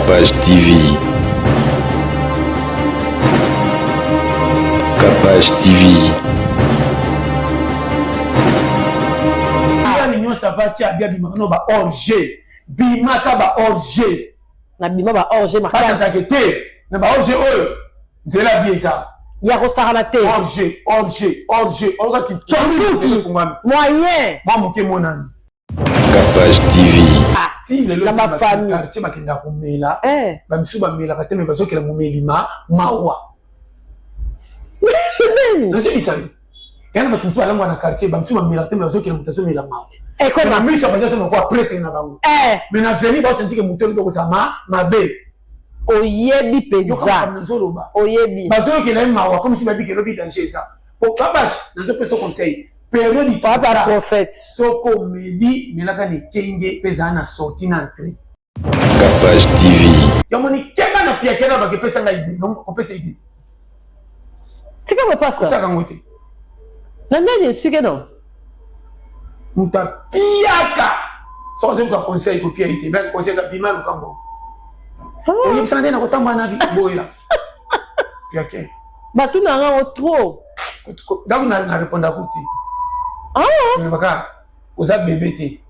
Capage TV. Capage TV. Ça va tiens bien bimano ba orge bimaka ba orge na bima ba orge makasi ça que na ba orge oyo zela bien ça ya ko sara na te orge on va qui chombi moyen ba moke monani Capage TV ti le la ma famille quartier bakenda kumela ba misu ba mela kateme bazokela mumelima mawa non c'est ça yana ba tufu alango na quartier ba misu ba mela kateme bazokela mutasomela mawa et comme la mise en place on va prêter na bango mais na veni ba senti que muto ndo kozama mabe oyebi penza oyebi bazo ke na mawa comme si ba bi ke lobi danger ça pour Capage nazo peso conseil période du papa prophète soko medi melaka ni kenge pesa na sortie na entrée Capage TV yamoni kenga na pia kena ba ke pesa nga idée non on pesa idée tika mo passe ça ka ngote na nani explique non muta piaka sans aucun conseil ko pia ite ben conseil ka bima lukambo o yebisa ndena ko tamba na vie boya piake ba tu na nga trop donc na répondre kuti mais baka oza bébé te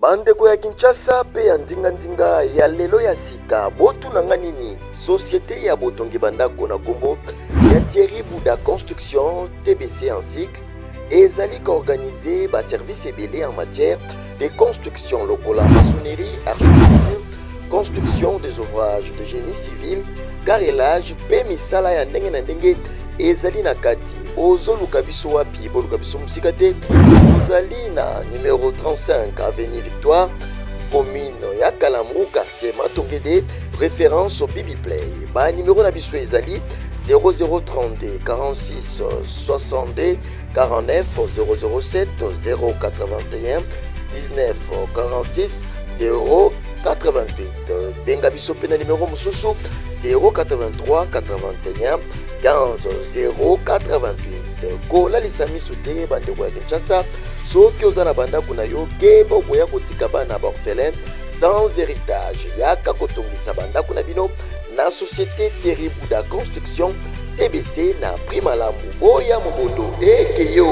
bandeko ya Kinshasa pe ya ndinga ya lelo ya sika botunanga nini société ya botongi bandako na kombo ya Thierry Bouda Construction TBC en cycle ezali organisé ba service ebélé en matière de construction lokola maçonnerie, architecture, construction des ouvrages de génie civil, carrelage, pe misala ya ndenge na ndenge ezali na kati. Ozoluka biso wapi boluka biso musika te. Ozali na numéro 35 avenue Victoire, commune ya Kalamu, quartier Matongede, référence au Bibi Play. Ba numéro na biso ezali 0032 46 62 49 007 081 19 46 088. Benga biso pe na numéro mususu 083 81 15 088. Kola lisami sote bandeko ya Kinshasa soki oza na bandako na yo keba okoya kotika bana ba orphelin sans héritage yaka kotongisa bandako na bino na société Thierry Bouda Construction TBC na prima lamu oya mobondo ekeyo.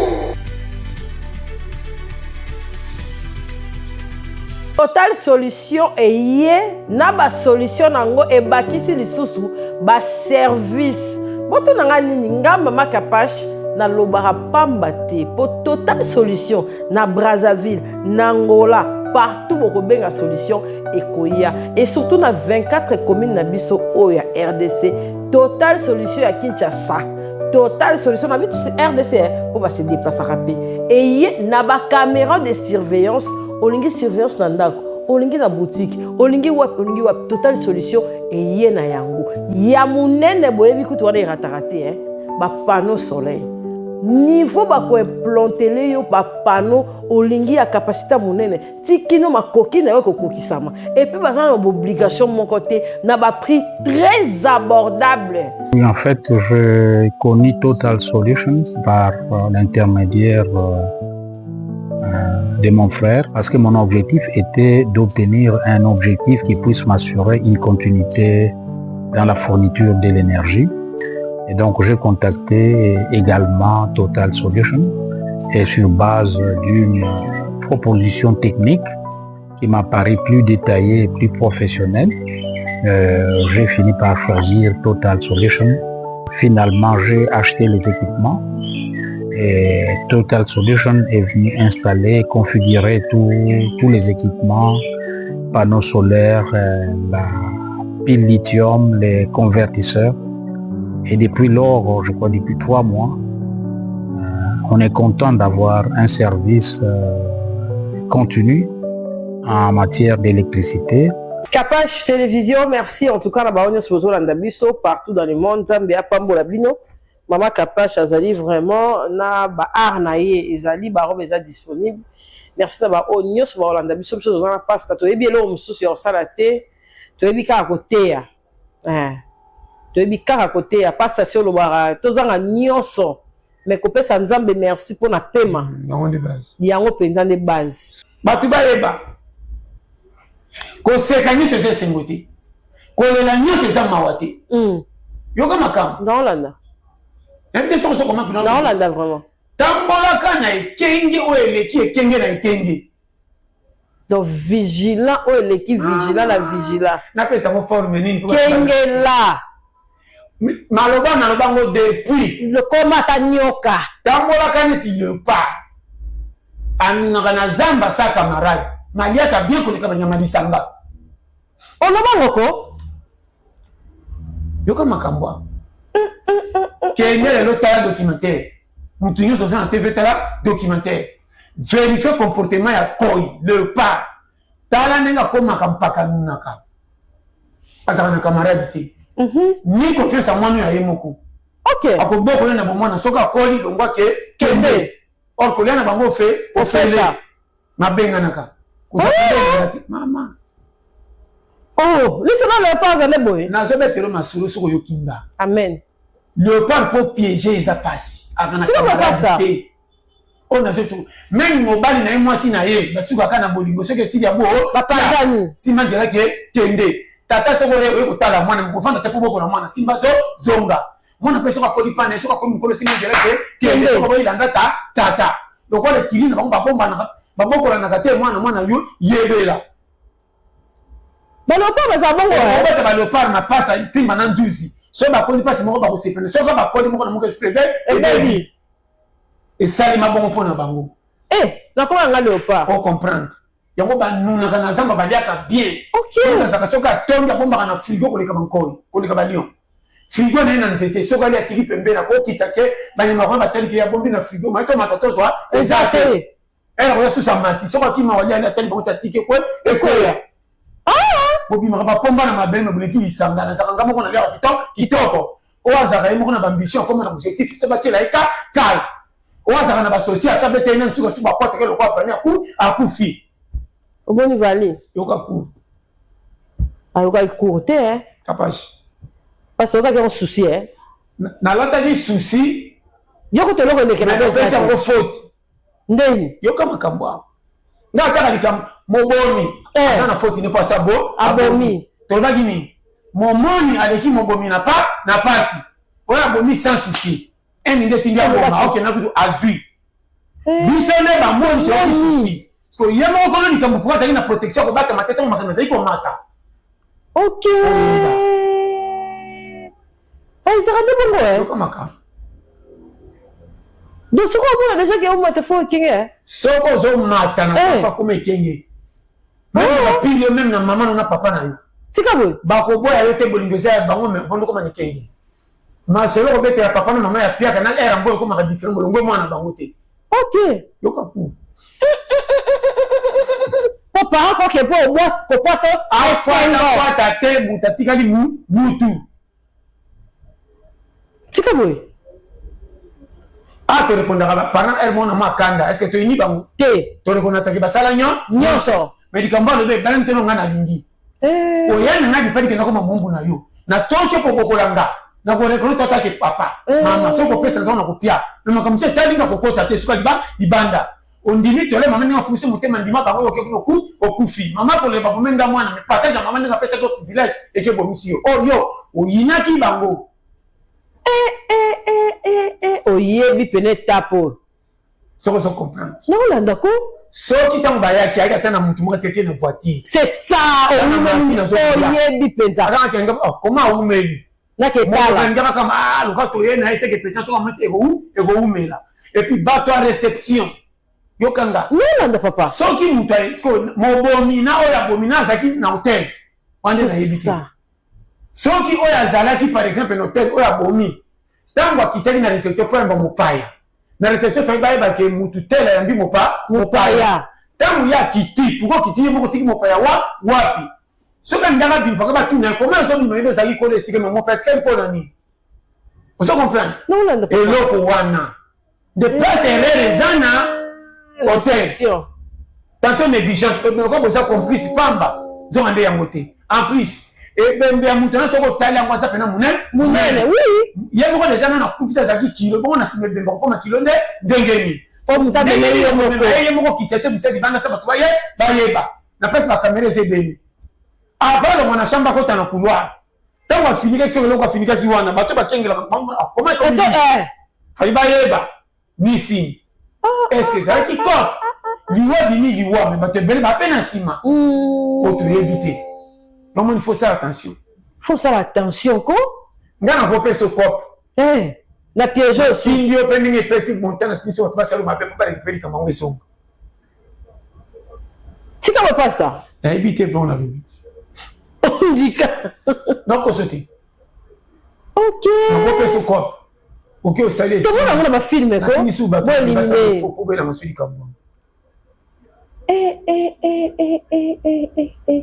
Total Solution eye na ba solution nango e bakisi lisusu ba service boto nanga nini ngamba Capage na lobara pamba te po Total Solution na Brazzaville na Angola partout boko benga solution ekoya et surtout na 24 communes na biso oya RDC Total Solution ya Kinshasa Total Solution na biso RDC pour se déplacer rapide et ye na ba caméra de surveillance olingi surveillance na ndako olingi na boutique olingi wap Total Solution eye na yango ya munene boyebi kutu wana eratarate ba panneau soleil niveau ba ko implanter yo ba panneau olingi ya capacité munene tikino makoki na yo kokokisama et puis bazana obligation mon côté na ba prix très abordable. Oui, en fait, je connais Total Solution par l'intermédiaire de mon frère parce que mon objectif était d'obtenir un objectif qui puisse m'assurer une continuité dans la fourniture de l'énergie. Et donc j'ai contacté également Total Solution et sur base d'une proposition technique qui m'a paru plus détaillée et plus professionnelle, j'ai fini par choisir Total Solution. Finalement, j'ai acheté les équipements et Total Solution est venu installer, configurer tous les équipements, panneaux solaires, la pile lithium, les convertisseurs. Et depuis lors, je crois depuis 3 mois, on est content d'avoir un service continu en matière d'électricité. Capage Télévision, merci en tout cas partout dans le monde. Maman Capage azali vraiment na ba art na ye ezali ba robe eza disponible. Merci na ba onyo so ba Olanda biso biso na pasta to ebi elo mususu ya sala te to ebi ka koteya. To ebi ka koteya pasta si lo bara to zanga nyonso mais kopesa nzambe merci pour na paiement. Yango de base. Yango penza de base. Batu ba yeba. Ko koseka nyonso eza esengo te kolela nyonso eza mawa te yoka makambo naolanda nayebite soko soko mapi naolanda vraiment tambolaka na ekenge oyo eleki ekenge na ekenge donc vigilant oyo eleki vigilant na vigilant napesango forme nini kengela maloba nalobango depuis lekomata nyoka tambolaka neti leopard aminaka na zamba sa camarade maliaka bien koleka banyama lisanga olobangoko yoka makambo kende lelo tala documentaire mutu nyonso oza na tv tala documentaire vérifie comportement ya koi leopard tala ndenge akomaka mpaka nunaka azaka na camarade te ni confiance ya mwana oyo aye moko akobokola na bomwana soki akoli longwa ke kende or kolia na bango ofele mabenganaka mama lisana leopard azali boye nazobetelo masolo soki oyokinga amen leopard po piéger eza pasi akana camarade te oyo nazotu meme mobali na ye mwasi na ye basukaka na bolingo soki esili yango bapangani nsima nzelake kende tata soko oye kotala mwana mokofanda te po bokola mwana simba zonga mwana mpe soki akoli pane soki akoli mokolo nsima nzelake kende soko boyilanda tata lokola ekili na bango babokolanaka te mwana yo yebela baleopard baza bongo obeta baleopard na pasa ntimba na nduzi soki bakoli mpasi moko bakosepene soki bakoli moko na moko esprebe ebebi esalema bongo mpo na bango nakomanga leopard o comprendre yango banunaka na zamba baliaka bien azaka soki atongi abombaka na frigo koleka bankoi koleka balion frigo na ye na nzete soki ali atiki pembeni akokita ke banyama koyo bataliki abombi na frigo mayetomata tozwa eza te ela koya susa mati soki akima wali ali atali bango tatiki ekwe ekweya bobimaka bapomba na mabele mabuleki lisanga nazaka nga moko na liaka kitoko oyo azaka ye moko na bambition akoma na objectif so batiela ye kala oyo azaka na basosie ata beteli nani suka suka akwatake lokwa aprani akufi oboni vali yoka cour ayokaki cour te kapasi parce okaki yango souci nalataki souci yoko toloko eleke na opesi yango faute ndeni yoka makambo awo nga ataka likambo mobomi aza na faute ne po asa abomi tolobaki nini momoni aleki mobomi na pasi oyo abomi sans souci eni nde tindi aboma akokenda kutu azwi biso nde bamoni toyoki souci so ye moko kono likambo po azali na protection akobata te ntango makambo ezali komata ezaka nde bongo yoka makambo donc soki omona déjà ke omata fo ekenge soko ozomata na papa koma ekenge bapili yo meme na mama no na papa na yo tika boye bakoboya yo te bolingo eza ya bango me bondo koma na ekenge masolo kobetela papa na mama ya piaka na era mboyo ekomaka différent molongo mwana bango te yoka ku papa akoke po obwa kopoto akwata te buta tikali mutu tika boye torepondaka bapana ere mona mwa kanda est ce que toyini bango te torekondaka basala nyonso me likambo alobe ebala te nonga nalingi oyana nga lipadi kenda koma mombu na yo na toso kobokolanga na korekona tatake papa mama soki kopesa nzango na kopia na makambo so etalinga kokota te soki libanda ondimi tole mama ndenge afusi motema ndima bango yoke kuna okufi mama koleba komenga mwana me passage ya mama ndenge apesaki oki village ekebomisi yo oyo oyinaki bango oyebi pene tapo soko so comprendre nakolanda ko soki ntango bayaki ayaki ata na mutu moko ateke na voiture c'est ça oyebi mpenza akangakenga koma aumeli naketala kama loka toye na eseke pesa soka mete ekoumela et puis bato a réception yokanga nolanda papa soki mutu mobomi na oyo abomi na azalaki na hotel wande nayebi te soki oyo azalaki par exemple na hotel oyo abomi ntango akitaki na réception mpo yamba mopaya na réception fai bayebake mutu tela yambi mopaya ntango ye akiti pourko kiti ye moko tiki mopaya wapi soki andanga bimfaka batuna koma ozobima yebe ozalaki kola esika me mopaya te mpo na nini ozo comprendre eloko wana de place erreur eza na hotel tantôt négligence lokola boza complice pamba zonga nde yango te en plus ebembe ya mutu na soki otali yango aza pena monene ye moko deja nana kufi te azalaki kilo bongo na nsima ebembe kokoma kilo nde ndengeni ye moko kitia te bisa libanda sa bato bayeba na place bakamera eza ebele avant le mwana chamba kota na couloir tant va finir sur le finir qui wana bato ba kengela comment fali ba yeba ni si est-ce que ça qui cop liwa bini liwa mais bato bele ba peine sima auto éviter donc il faut faire attention ko ngana ko pesa cop na piège aussi ndio pending et pesa montana kiso tu basa le mape pour récupérer comme on est tika ba pasta éviter pour la vie donc c'était ok on va pesa cop ok au salaire tu vois on a filmé quoi ni sous ba il faut pour la masuli comme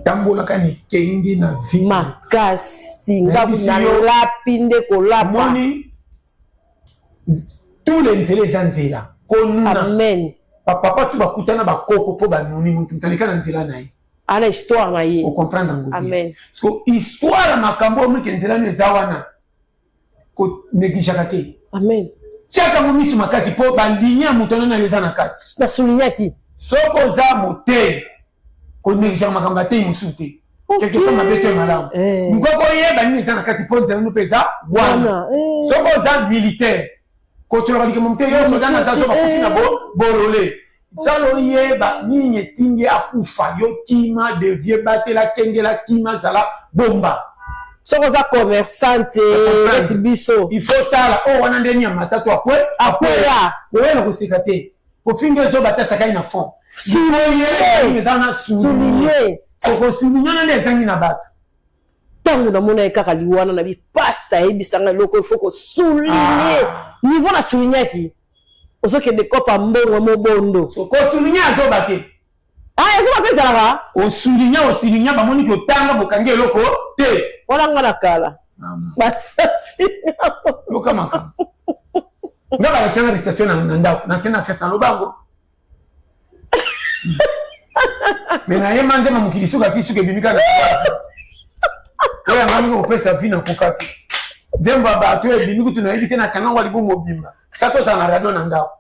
tambola kani kengi na vie makasi ngabu na lapinde ko lapa moni tous les nzela nzela konuna amen papa tu bakutana bakoko po banuni mutu mtalika na nzela naye ana histoire na ye o comprendre ngo amen parce que histoire makambo mu kenzela ne zawana ko negligera te amen chaka mu misu makasi po bandinya mutona na leza na kati na soulignaki soko za mote ko negligera makambo te musute quelque chose mabete malamu ngoko yeba ni sana kati po nzela no pesa wana soko za militaire ko tu rabiki mumte yo soda na za so bakufina borole salo yeba ninye tinge akufa yo kima devie batela kengela kima zala bomba soko za commerçante eti biso il faut tala o wana ndeni ya matatu akwela wena kusikate ko finge zo batasa kai na fond souligner zana souligner soko souligner na ndezangi na bato tangu na mona ekaka liwana na bi pasta ebisanga loko il faut ko souligner niveau na souligner ki osoke de kopa mbongo mobondo so ko souligner zo bate ezo bapesa la o souligner ba moni ko tanga bokange loko te wala ngana kala basasi loka maka ngaba ya tsanga station na ndako na kena kesa lobango mena ye manje mamukilisuka tisuke bimika na oya mami ko pesa vina kokati zemba ba to ebimi tuna ebite na kanga wali bo mobimba sato sana radio na ndako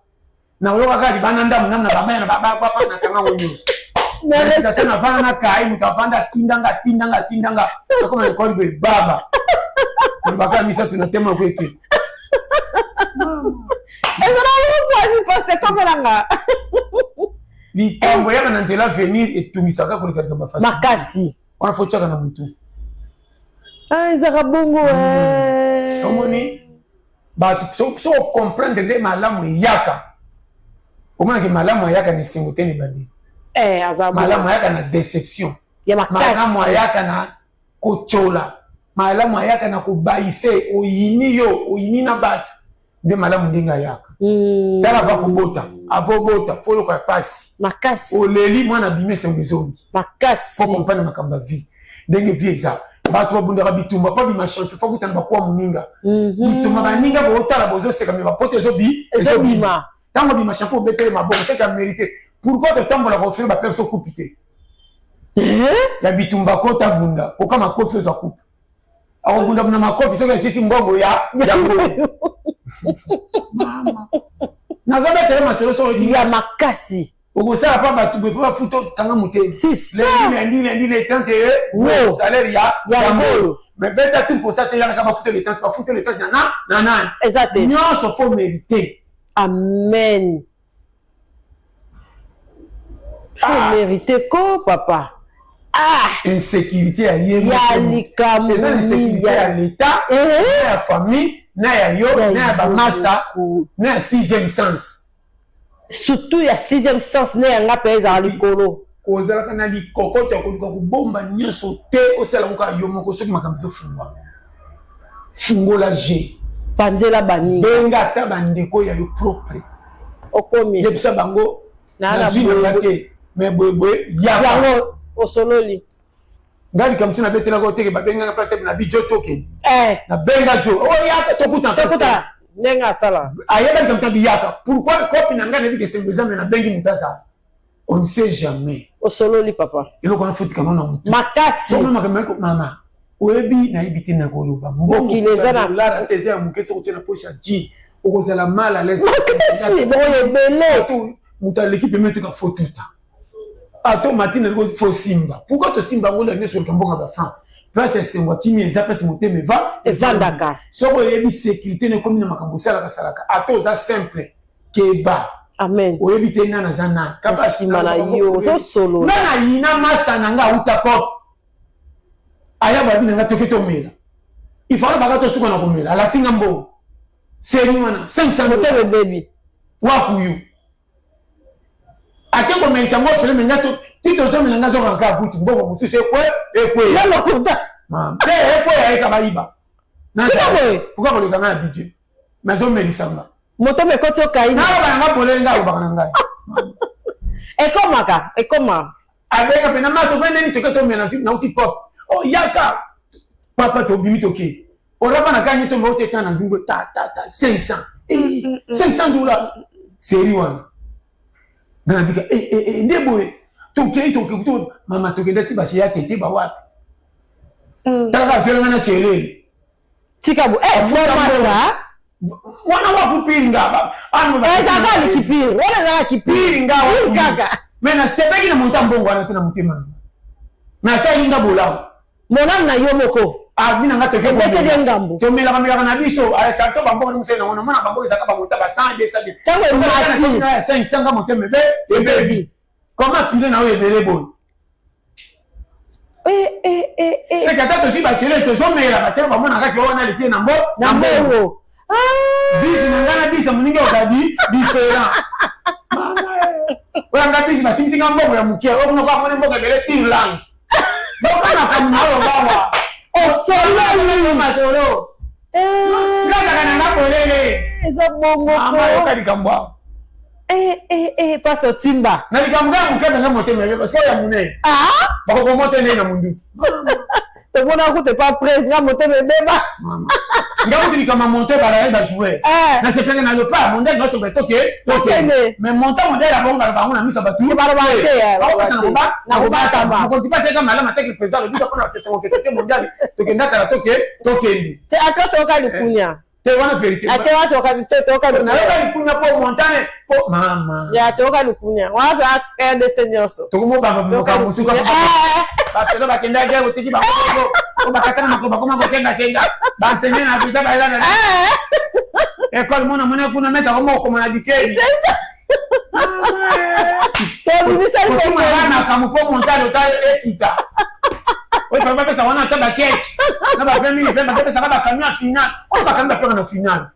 na loka kali bana ndamu namna baba na baba papa na kanga wonyusi na sasa na vana na kai mtapanda tindanga kama ni kwa baba mbaka misa tunatema kwetu ezo passe comme langa litambo yana nzela venir etumisaka koleka bafasi makasi wana fochaka na mutu ezaka bongo omoni bato so comprendre de malamu yaka omona ke malamu yaka ni singoteni bandi malamu yaka na déception malamu yaka na kochola malamu yaka na kubaise oyini na bato nde malamu ndinga yaka tala va kubota avobota folo kwa pasi makasi oleli mwana bimese mbezongi makasi faut comprendre makamba vie ndenge vie eza bato babundaka bitumba pa bimachantu faut kutana bakuwa muninga bitumba baninga bootala bozoseka me bapote ezobima ntango bimachampo obetele mabongo seke amérité pourquoi totambola kofere bapele so kupi te ya bitumba kota bunda koka makofi oza kupi akobunda bunda makofi soki esisi mbongo ya ngoyo naza betele masolo so ya makasi okosala pa bato be po bafuta kanga moteni lendi le tante salaire ya ngolo mais beta tout pour ça te yana ka bafuta le tante na nani exactement nyonso faut mériter amen faut mériter ko papa insécurité ya yema ya likambo eza insécurité ya l'état na ya famille na ya yo na ya bamasta na ya sixième sens surtout ya sixième sens na yanga mpe ezala likolo kozalaka na likokoto ya koluka kobomba nyonso te osala moka yo moko soki makambo ezofungwa fungola g panzela baninga benga ata bandeko ya yo propre okomi yebisa bango nazwi nanga te me boyeboye yango osololi ngai likambo na betelaka oteke babenganga place na bijo toke na benga jo oyaka tokuta ndenge asala ayeba likambo ta biyaka pourquoi kopi na ngai nayebika esengo eza me na bengi moto azala on ne sait jamais osololi papa eloko wana fotika nona motu makasi makamako mama oyebi nayebi te na koloba mbongolara eza ya moke soko tie na poche ya ji okozala mal à l'aise makasi boye ebele moto aleki peme toka fotuta ato matine liko fo simba pourquoi to simba ngolo ne sur kambonga ba fan place c'est moi qui mi place monter me va et vandaka soko yebi sécurité ne comme na makambo sala kasalaka ato za simple keba amen oyebi te nana zana kaba simana yo so solo nana yina masana nga utakop aya ba bina ngatoke to mela il faut ba to suka na komela ala tinga mbo seri wana 500 motebe baby wakuyu ate ko mensa ngo fele menga to tito zo menga zo ka butu mbongo musise ekwe la lokuta mama ekwe ya ekabaiba na pourquoi ko le kana budget mais zo melisanga moto me koto kai na ba nga polele nga ubaka na ngai ekoma abeka pena maso vende ni toketo mena na uti pop o yaka papa to bimi toke ora bana kanye to mote kana nzungo ta 500 $500 seri wana na bika ndeboe toke to mama toke ndati bashi ya tete ba wapi taka fela na chelele tikabu forma wana wakupiringa ba anu ba kaka likipiri wana na kipiri ngawa kaka mena sebeki na muta mbongo ana tena mutima na sa yinga bola mona na yomoko abina ngate ke bete ngambo to mela na biso ala tsaso bambongo musena wana mona bambongo zakaba muta ba 100 200 tango mati 500 muteme be e baby comment pile na we bele boy c'est que tata si ba chele to so mela ba chele ba mona ka ke wana likie na mbongo bisi nangana bisa muninga ukadi diferent wanga bisi basinga mbongo ya mukia okuno kwa mone mbongo bele Finland dokana kama nalo baba solo masolo ngaka kana ngapolele eza bongo ama okadi kambwa pastor Timba na likamga mukebe na motema beba so ya mune bako mote ne na mundu te bona ko te pas presse na motema beba ngamu ni kama monter bara ba jouer na se penge na le pas monter no so betoke mais monter modèle a bonga ba ngona miso batu ba ba na kubata ba ko tipase kama alama teke président le but ko na tese mo kete mondial toke ndaka toke ndi te akato ka likunya te wana vérité ate watu wakatoka na leka likunya po montane po mama ya toka likunya watu akaende senyoso tokumo baba muka musuka parce que ba kenda ga utiki ba ko bakatana makoba koma bosenga senga ba senga na vita ba ila école mona kuna meta ko mona dikeni to bisa ko mona kama po montane utale ekita oui papa pesa wana taba catch na ba famille pesa pesa ba kanya final on ba kanya pesa na final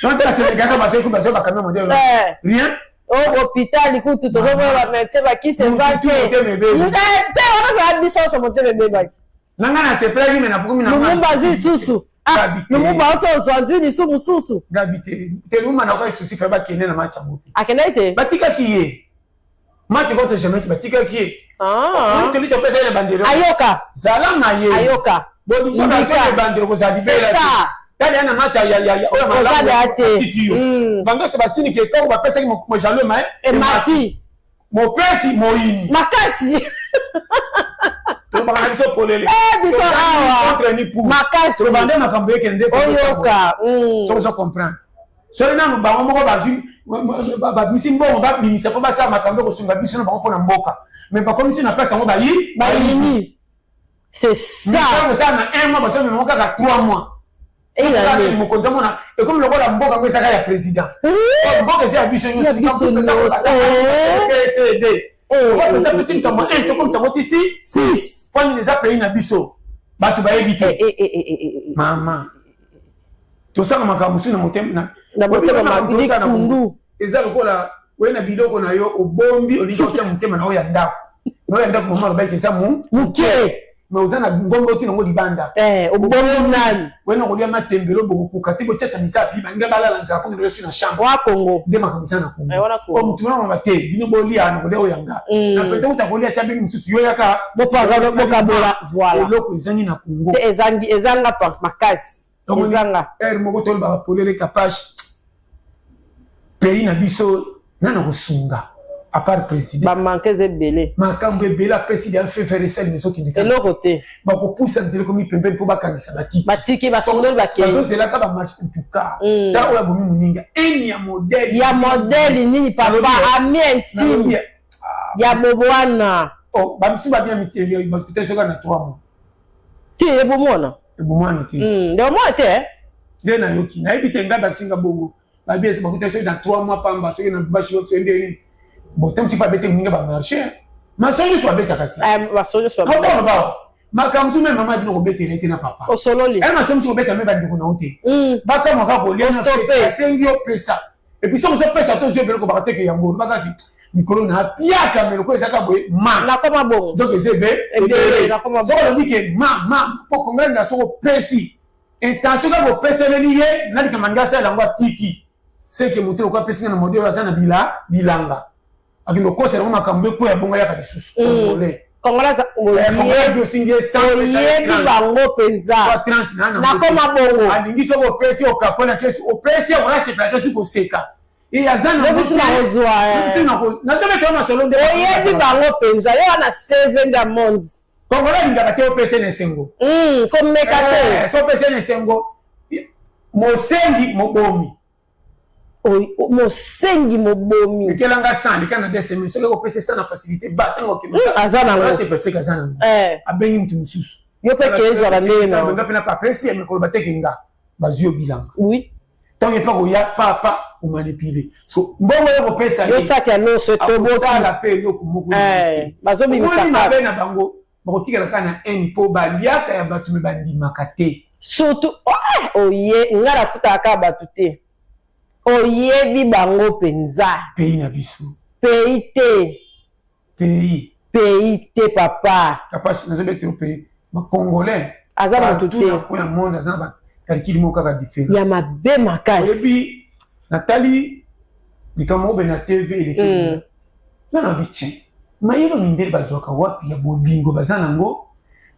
non ça c'est gars ba se ba kanya modèle rien au hôpital kutu to ba médecin ba qui se va que te wana ba biso so modèle beba nanga na se plagi me na pokumi na mumba zi susu mumba auto zo zi sumu susu gabité te luma na kwa susi fa ba kene na match mopi akena ite batika kiye match contre jamais batika kiye tu lui te pesa ile bandero ayoka zala na ye ayoka bodi ko na ile bandero ko za libela tali ana match ya oya mala kiyo banga se basini ke ko ba pesa mo jalo mai e mati mo pesi mo yini makasi to ba kana so polele biso awa contre ni pour makasi to bande makambo yake ndeko oyoka so comprendre so ina mbango moko ba ju ba misi mbongo ba bimisa po ba sa makambo ko sunga biso na bango na mboka mais pas comme si na place ngo ba yini c'est ça ça na un mois ba so mo ka 3 mois et il a dit mon conseil mona et comme le la mboka ko saka ya président mboka c'est à biso yo PSD on peut ça comme un to comme ça vote ici 6 quand les a pays na biso ba tu ba éviter mama to ça makambo sina motem na boto mabili kundu eza lokola wena biloko na yo obombi olinga otia mutema na oya ndako no ya ndako mama ba kesa muke mais ozana ngombo tino ngo libanda obombi nani wena ko lia matembelo boku katibo chacha misa pi banga balala nza ko ngelo sina chambre wa Kongo de makamisa na Kongo o mutuna na bate bino bolia na ko de oyanga na fete utakolia cha bingi msusu yo yaka boka bola voilà loko izangi na Kongo ezanga pa makasi ezanga moko tolo ba polele capage pays na biso nana kosunga à part président ba manquer zebele makambo ebela président fait faire celle maison qui ndika eloko te ba ko poussa nzele komi pembeni po bakangisa batiki ba sondel ba ke bato zela ka ba match en tout cas ta oya bomi muninga eni ya modèle nini papa ami intime ya bobwana oh bamisu ba bien mitié ba peut-être soka na 3 mois ti e bomona ti de moi te de na yoki na ebite nga ba singa bongo ba bien ba peut-être na 3 mois pamba soki na bashi yo senderi bon tant si pas bête ninga ba marché ma soni so bête kati ba soni so ba makamzu me mama dino bête lete na papa o sololi elle ma somi so bête me ba diko na ote ba ka maka ko lena pe sengio pesa et puis so pesa to je belo ko ba teke yango ba ka ki mikolo na pia kamelo ko ezaka boye ma na koma bongo donc ezebe na koma so on dit que ma po kongra na so pesi intention ka bo pesa le lié na dikamanga sa la ngwa tiki c'est que moto ko pesi na modelo azana bilanga akindo ko sera makambe ko ya bongo ya ka disusu ngole kongola do singe 100 bango penza 30 na koma bongo alingi so bo pesi o kapona kesu o pesi wala se plate su ko seka et azana donc na rezwa na jamais que ma solo de oyebi bango penza yo na 7 da monde kongola ndaka te o pesi na sengo comme mekate so pesi na sengo mosengi mobomi mosengi mobomi kelanga sandi kana deseme so ko pesi sana facilité ba tango ki azana ngo c'est pesi ka sana abengi mtu mususu yo pe kezo la ndena nga pena pa pesi ya mikolo bateke nga bazio bilanga oui tant il pas ko ya papa ou manipuler so mbongo yo ko pesa yo saki ano se tobo sala pe yo ko muko bazo bi misaka na bango bakotika kana en po baliaka ya batu me bandimaka te surtout oye ngara futa ka batu te oyebi bango penza pays na biso pays te papa capable na zobe te pays ma congolais azaba tout te ko ya monde azaba calcul mo kaka différent ya mabe makasi oyebi Nathalie likamo be na TV ile na biche mayelo mindeli bazoka wapi ya bolingo bazanango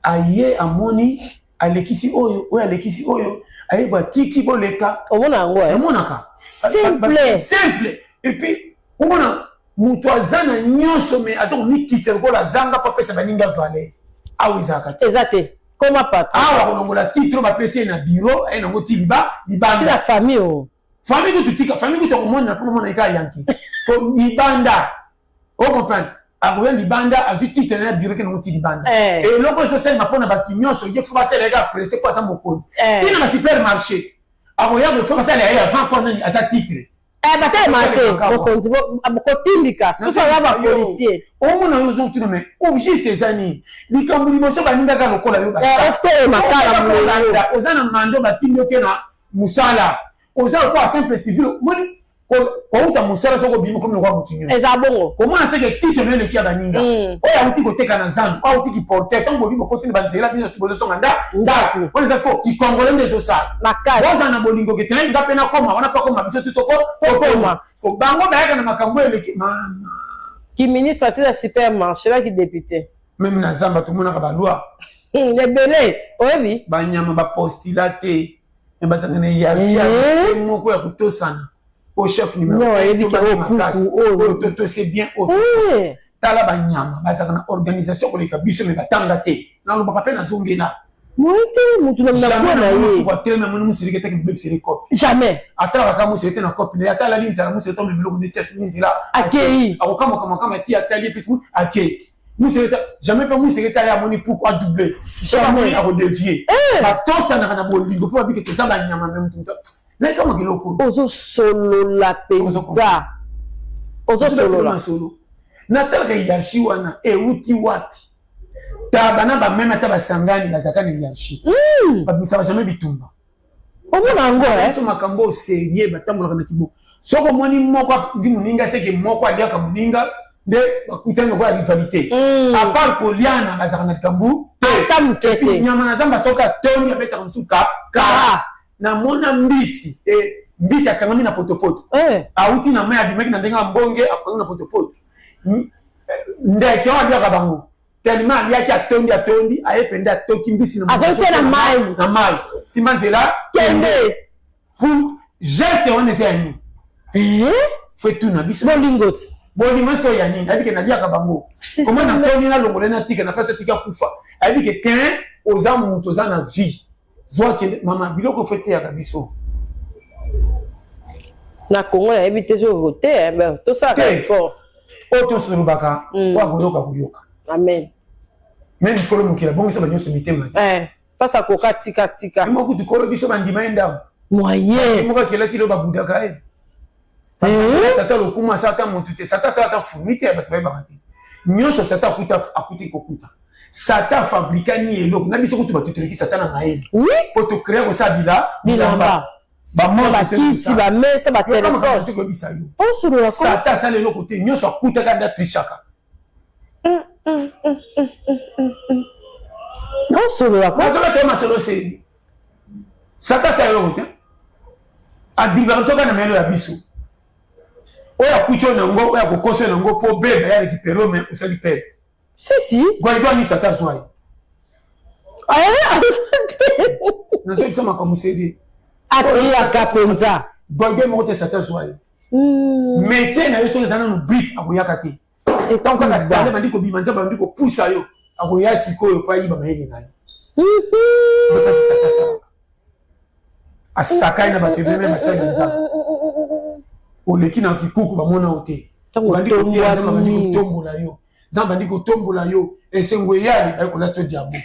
aye amoni alekisi oyo alekisi oyo aye batiki boleka omona ngo omonaka simple et puis omona mutu azana nyonso me azoko mikitse lokola zanga pa pesa baninga vale awizaka te ezate koma papa awa kolongola titre bapesi na bureau aye nango ti libanda la famille famille que tu tika famille que tu komona pour mona eka yanki ko libanda o comprendre akoya libanda azwi titre na bureau ke nango ti libanda et loko so sel mapona batu nyonso ye fo basela eka pressé kwa sa mokonzi ina ma supermarché akoya bo fo basela ya avant pona aza titre batele mate mokonzi kotindika soso ya bapolisier omona yo zontuno me juste ezani likambo liboso baningaka lokola yo makala mulanda oza na mando batindi oke na musala oza lokola simple civil moni kouta musala soko bimi komi lokwa mutu nyonso eza bongo komona teke titre no eleki ya baninga oyo auti koteka na zandu oyo auti kiporter ntango bobi bokotini banzela bino tibozosonga ndako wana eza siko kikongole nde ezosala oza na bolingo ketene nga mpe nakoma wana mpa koma biso tokoma bango bayaka na makambo eleki mama kiministre atila supermarché laki député meme na zamba tomonaka baloi lebele oyebi banyama bapostila te me bazanga na hiérarchie moko ya kutosana au chef numéro 1 to c'est bien tala banyama bazaka na organisation koleka biso me batanga te nalobaka mpe nazongela moite mutu na ye telema moni musirike teke bebiseli kopi jamais atalaka ka musirike na kopi na atala linzala musirike tombe biloko ne chesi minzila akei akokamaka ti atali epesi akei musirike jamais mpe musirike tala amoni pourquoi doubler jamais akodevier batosanaka na bolingo mpo babike toza banyama me mutu nakama kiloko ozosolola penza ozosolola natalaka hiérarchie wana euti wapi ta bana bameme ata basangani bazalaka na hiérarchie babimisaka jamais bitumba omona yango so makambo oserie batambolaka na kibo soko omoni moko vi moninga seke moko aliaka moninga nde bakutani lokola rivalité apart koliana bazalaka na likambu te nyama na zamba soki atoni abetaka mosusu kara namona mbisi mbisi akangami na potopoto auti na mai abimaki na ndenge ya mbonge akangami na potopoto ndeke oyo aliaka bango tellement aliaki atondi ayepende atoki mbisi na mai nsima nzela kende geste wana eza ya nini fo tuna biso bolingo siko ya nini ayebike naliaka bango koma natondi nalongole natika na place atika kufa ayebike kin oza moto oza na vie zwa kende mama biloko fo eteyaka biso na Congo nayebi te soki te tosalaka effort oto solobaka wa koyoka koyoka amen même kolo mukila bongo so banyo mitema pasa koka tika tika moko dukolo biso bandima enda moyen moko kelati lo babudaka sata lokuma sata montute sata fumite ya bato bayebaka te nyonso sata akuti kokuta sata fabrika ni eloko na biso kutu batuteleki sata na ngaeli po tocrea kosala bilamba bakiti bamesa batelefone sata asala eloko te nyonso akutaka nda trishaka nazoba te masolo seni sata asala eloko te adibaka soka na mayelo ya biso oyo akuti oyo nango oyo akokosa oyo nango mpo beba ya récupéré me osali perte si gwalidwa ni sata zwai nazo biso makambo seri akeyaka mpenza gwalidwa moko te sata zwai métier na yo soki eza nano brit akoyaka te ntango kaka tale bandi kobima nzambe bandi kopusa yo akoya sikoyo mpo ayiba mayele na yo kasi sata salaka asakai na bato ebele basali ya nzambe oleki na kikuku bamona o te bandi kotia nzambe bandi kotombola yo nzambe bandi kotombola yo esengo eyali bayi kolata diabo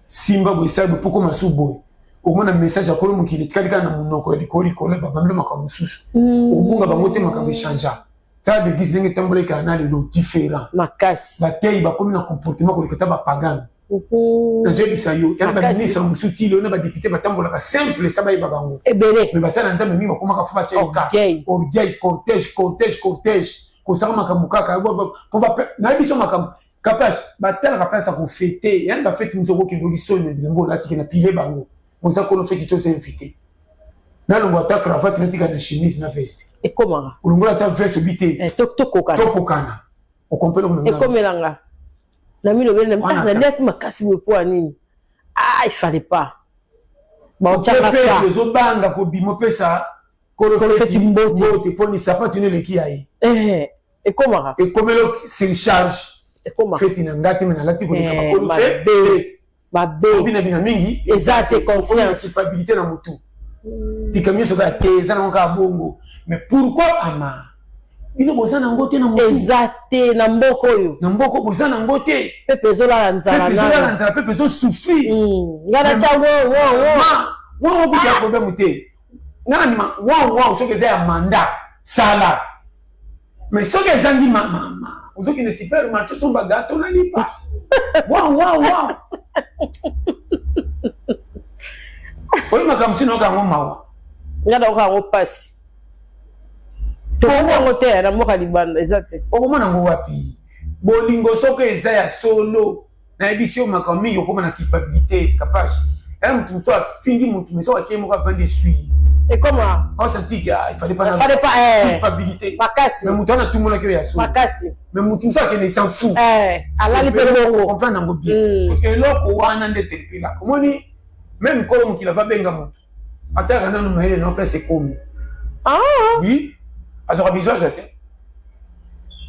simba boye esali bopoko masu boye omona message akolo mokili tikali kaka na monoko ya likolo likolo bamamela makambo mosusu okobunga bango te makambo echangea kaka beglise ndenge etamboleka na lelo différent makasi bateyi bakomi na comportement kolekata bapagane nazoyebisa yo yana baministre mosusu ti leo na badepute batambolaka simple sa bayeba bango ebele me basala nzambe mingi bakomaka fo batyeoka orgueil cortège kosaka makambo kaka nayebi so makambo kapage batalaka place ya kofete yani bafete miso okokendoli soni bilango olatiki na pile bango oza kono feti to s'invité nalongo ata cravate natika na chemise na veste ekomaka olongola ata veste obi te tokokana okompele ekomelanga na mino bene na net makasi boye po nini il fallait pas baotiaka ezobanga kobima opesa kolofeti mbote poni sapatu ino eleki ya ye ekomaka ekomelo surcharge feti na ngati me nalati koleka bakolo babina bina mingi eza te confiance culpabilité na motu likambo nyonso kaka te eza nango kaka bongo mais pourquoi ama bino boza nango te na motu eza te na mboka oyo na mboka boza nango te pepe ezolala nzala pepe ezosouffrir nga natya wakuta problème te nga nandima waw soki eza ya manda sala mais soki ezangi ozokende supermarché so bagato nalipa waw oyi makambo sino okango mawa nga naoka yango pasi tokomongo te na mboka libanda eza te okomona yango wapi bolingo soki eza ya solo nayebisi yo makambo mingi okoma na culpabilité kapage ya mutu mosu afingi mutu meso akie moko avandi esui ekoma osantiki il fallait pas culpabilité makasi mais mutu wana tumolaki oyo ya solo makasi mais mutu mosu akende s'en fout alali mpe bongo comprendre yango bien parce que eloko wana nde telepelaka omoni même kolo mokili ava benga motu ataka nano mayele na place ekomi oui azwaka bizwaja te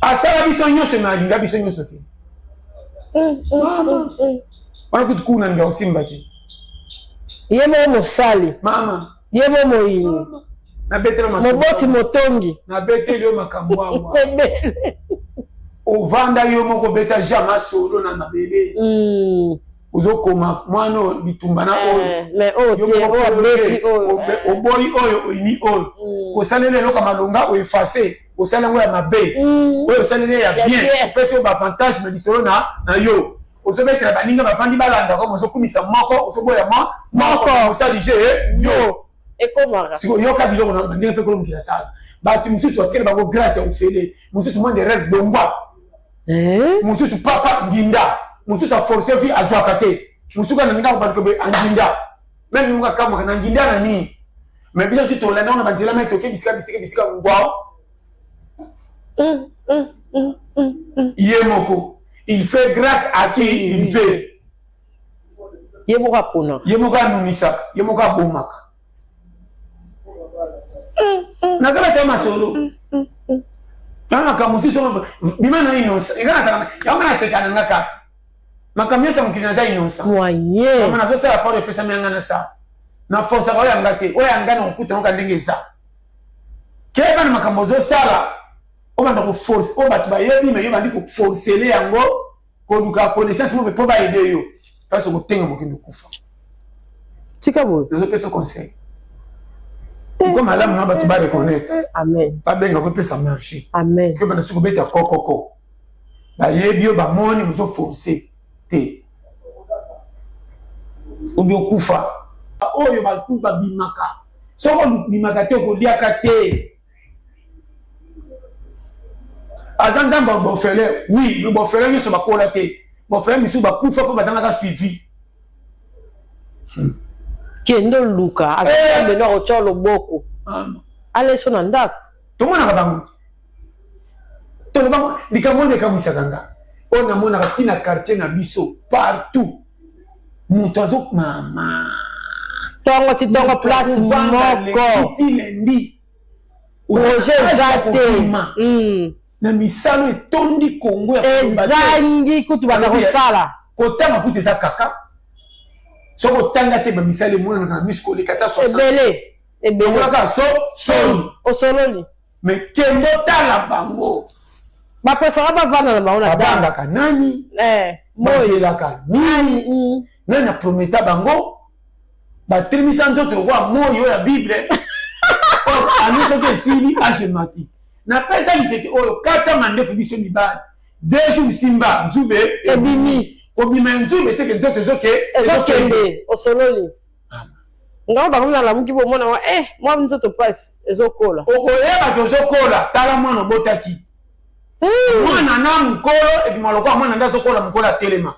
asala biso nyonso me alinga biso nyonso te wana kutu kuna ninga osimba te ye moko mosali mama ye mo moyini nabetela moboti motongi nabeteli yo makambo awa ovanda yo moko beta jama solo na mabele ozokoma mwana oyo bitumba na oboyi oyo oyini oyo kosalela eloko malonga oefase osala yango ya mabe oyo osaleli ya bien opesi oyo baavantage na lisolo na yo ozobetela baninga bavandi balanda koma ozokumisa moko ozoboya moko osalije yo siko yoka biloko na bandenge mpe kolo mokili asala bato mosusu batikeli bango grâce ya ofele mosusu mwande rere dongwa mosusu papa nginda mosusu aforce vi azwaka te mosusu kana ninga kobaluka boye anginda meme moka kamwaka na nginda na nini mais biso soki tolanda ngo na banzela mai toke bisika ngwao ye moko il fait grâce à qui il veut ye moko apona ye moko anunisaka ye moko abomaka nazala te masolo yana makambo mosusu bima na innocent yango nasekana nga kaka makambo nyonso mokili naza innocent mama nazosala paro epesami yanga na sala naforsaka oyanga te oyanga na kokuta noka ndenge eza keba na makambo ozosala on va donc forcer, on va travailler, mais on va dire pour forcer les yango, qu'on nous a connaissance, on va pas aider yo, parce que t'es un moquin de koufa. Tikabo. Je peux ce conseil. Comme madame, on va te reconnaître. Amen. Pas bien, on peut ça marcher. Amen. Que maintenant, si vous mettez à coco, bah yébio, bah mon, ils nous ont forcé. Té. Ou bien koufa. Oh, yo ba koufa bimaka. Soko bimaka te ko liaka te. Azanda ba bofele, oui, le bofele yo so ba kola te. Bofele misu ba koufa ko bazanga ka suivi. Kendo luka, azanda beno ocho loboko. Ale so nanda. To mona ka bango. To le bango, likamone ka musakanga. On a mona ka tina quartier na biso partout. Mutozo mama. Tongo ti tongo place moko. Lendi. Roger Zate. Na misalo etondi Kongo ya ezangi kutu bana kosala. Kotanga kutu eza kaka. Soko tanga te ba misalo mona na misko le kata 60. Ebele. Ebele. Kaka so. Osololi. Mais kendo tala bango. Ba préfère ba vana na baona banga kanani. Moi la kanani. Nana prometa bango. Ba trimisa ndoto kwa moyo ya Bible. Oh, aniso ke sili ajemati. Na pesa lisesi oyo kata mandefu biso mibali. Deju simba nzube ebimi. Obima nzube seke nzoto zoke ezokende osololi. Nga ba ngona la muki bo mona wa moi nzoto passe ezokola. Okoyeba to zokola tala mwana botaki. Mwana na mukolo ebimaloka mwana ndazokola mukola telema.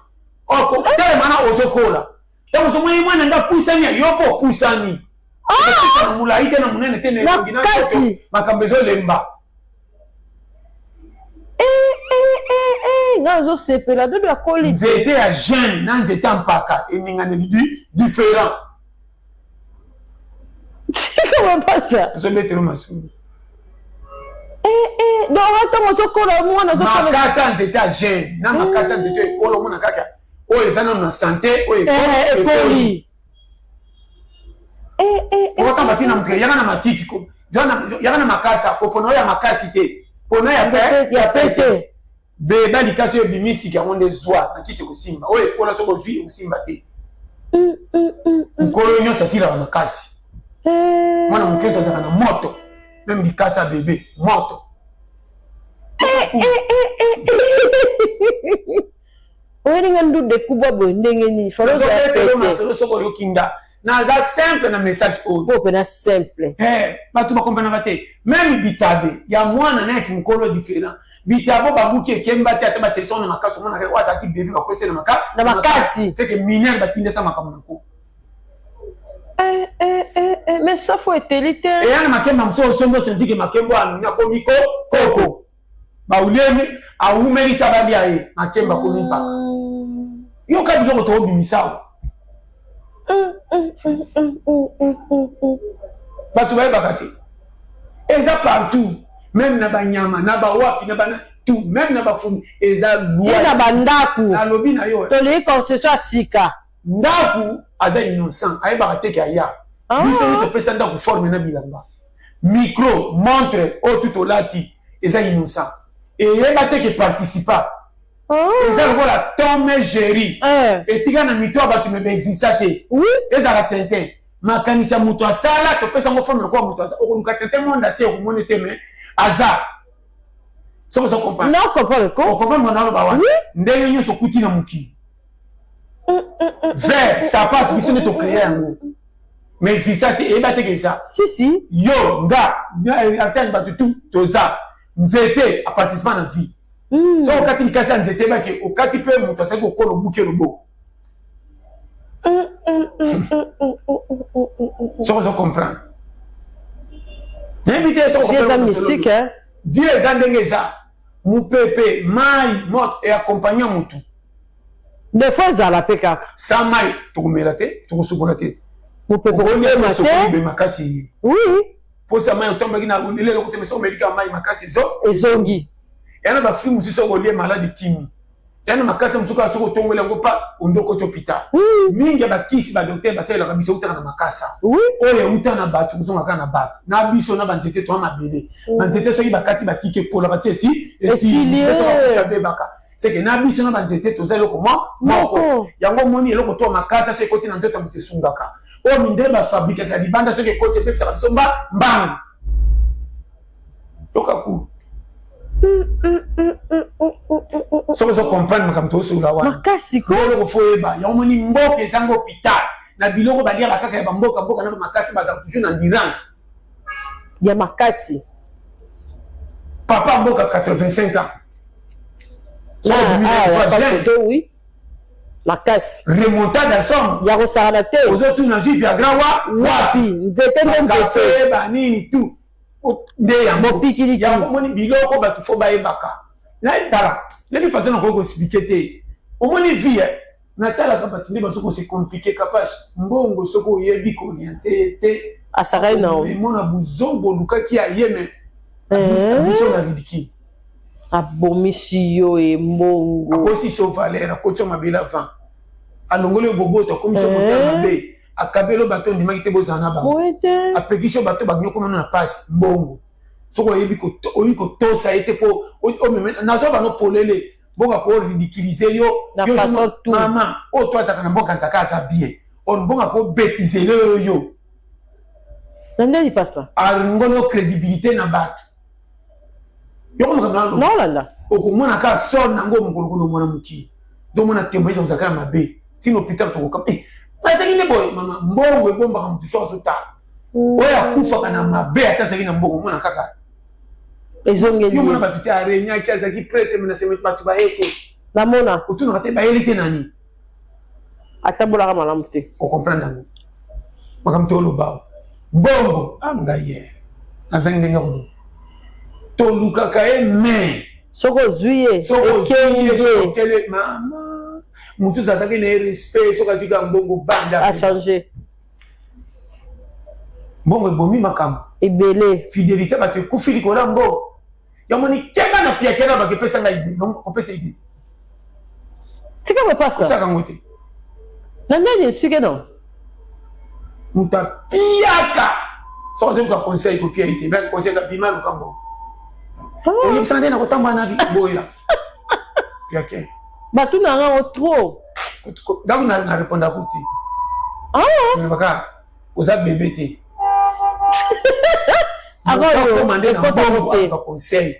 Oko telema na ozokola. Tango so mwana nda pusani yopo pusani. Ah! Mula ite na munene tene ngina soto makambezo lemba. Nga zo sepela do la koli. Nzete ya jeune na nzete mpaka eningane différent. Comment passe ça? Zo mettre masuru. Do wata mo sokola mwana zo kola. Makasa nzete ya jeune na makasa nzete ekolo mwana kaka. Oyo ezana na santé oyo ekoli. Wata matina mke yana na matiki ko. Yana na makasa ko pono ya makasi te. Pono ya pete. Beba likasi bimisi ki amonde zwa na kisi kusimba. Oyo kola soko vi kusimba te. Nkolo nyo sasira na makasi. Mwana mkeso zaka na moto. Même likasa bébé moto. Oyo ngandu de kuba bondenge ni falo za pete. Masolo soko yo kinda. Na za simple na message o. Bo na simple. Batu ba comprendre te. Même bitabe ya mwana na ki mkolo différent. Bitabo babuki ekemba te ataba television na makasi mwana ka waza ki bébé ba kwese na makasi. C'est que mineur batinde sa makamana ko. Mais ça faut être élitaire. Et yana makemba mso sombo sentike makembo anunya ko miko koko. Ba uleme a umeli sabali aye makemba ko mpa. Yo ka biloko to bimisawa. Batu ba bakate. Eza partout, même na banyama, na ba wapi na bana tout, même na ba fumi eza loi. Na bandaku. Na lobi na yo. To li concession sika. Ndaku aza innocent, aye bakate ki aya. Biso to pesa ndaku forme na bilamba. Micro, montre, tout lati eza innocent. Et yeba te ki participa. Eza lokola tome géri. Et tika na mito abatu mebe existate. Oui. Eza la tintin. Makanisa muto asala to pesa ngo forme ko muto asala. Okunuka tintin monda te okumone te me aza. Soko so comprendre. Non comprendre ko. O comprendre monalo ba wa. Ndenge nyo so kuti na muki. Ver sapat biso ne to créer yango. Mais existate e ba te ke ça. Si. Yo nga arsène batu tout toza. Nzete a participant na vie. So okati likasa nzete bake okati pe muto asaki okolo buke lobo. So je comprends. Invité so comprendre. C'est mystique hein. Dieu est ndenge ça. Mu pepe mai mot et accompagner mutu. Des fois za la peka. Sa mai to komela te, to kosukona te. Mu pepe be makasi. Oui. Po sa mai otomba kina ulile lokote meso melika mai makasi zo ezongi. Yana ba film si so golie malade kimi. yana makasa musuka soko tongola ngo pa ondoko hôpital mingi bakisi ba docteur basala ka biso utana makasa oyo utana batu musonga kana batu na biso na banzete to mabele banzete soki bakati bakike pola batie si c'est que na biso na banzete to zelo moko yango moni eloko to makasa se koti na nzoto mutesungaka o mindele ba fabrique ka libanda soki koti pepsa ka biso mbang tokaku soko so comprendre makamto so la wana makasi ko ko foyeba ya omoni mboka ezanga hôpital na biloko balia bakaka ya mboka na makasi baza toujours na endurance ya makasi papa mboka 85 ans oui makasi remontada à somme ya kosala te ozotu na juif ya grand wapi nzete nzete ba nini tout nde ya mopikili ya omoni biloko batu fo bayebaka na tala nani façon na ko expliquer te omoni vie na tala ka batu nde baso ko se compliquer kapage mbongo soko yebi ko orienté te asakai na o mona buzongo lukaki ayeme biso na ridiki abomisi yo mbongo akosi so valeur akocho mabila vent alongole boboto komiso motema mabe akabelo bato ndimaki te bozana ba apekisho bato banyoko na passe mbongo soko yebi ko oyiko tosa ete po na zo bano polele bonga ko ridiculiser yo mama o to asa kana mboka nzaka sa bien on bonga ko bêtiser yo nande di pasta ngono crédibilité na bato yo ko kana non landa okomona ka son nango mukolo mona muki do mona tembo zo zakana mabe tino hôpital to ko bazaki ne boy mama mbongo ebomba ka mutu so ta oya kufa kana mabe ata zaki na mbongo mona kaka ezongeli yo mona batute arenya ki azaki prêtre mena sema batu ba eko na mona utuna kate ba elite nani atabola ka malamu te o comprendre ngo makamto lo ba mbongo angaye azangi ndenga ko to luka ka me soko zuye ekele mama mutu zataki na respect soka zika mbongo banda a changer mbongo bomi makambo ebele fidélité bato ekufili kola mbongo yamoni keba na pia kena bakepesa nga ide donc kopesa ide tika me pasta saka ngote na ndeni explique non muta piaka so c'est quoi conseil ko pia ide ba conseil ka bima lo kambo oyi sande na kotamba na vie boya piaka batu na nga trop donc na répondre à côté mais baka oza bébé te ako commander na mbongo ka conseil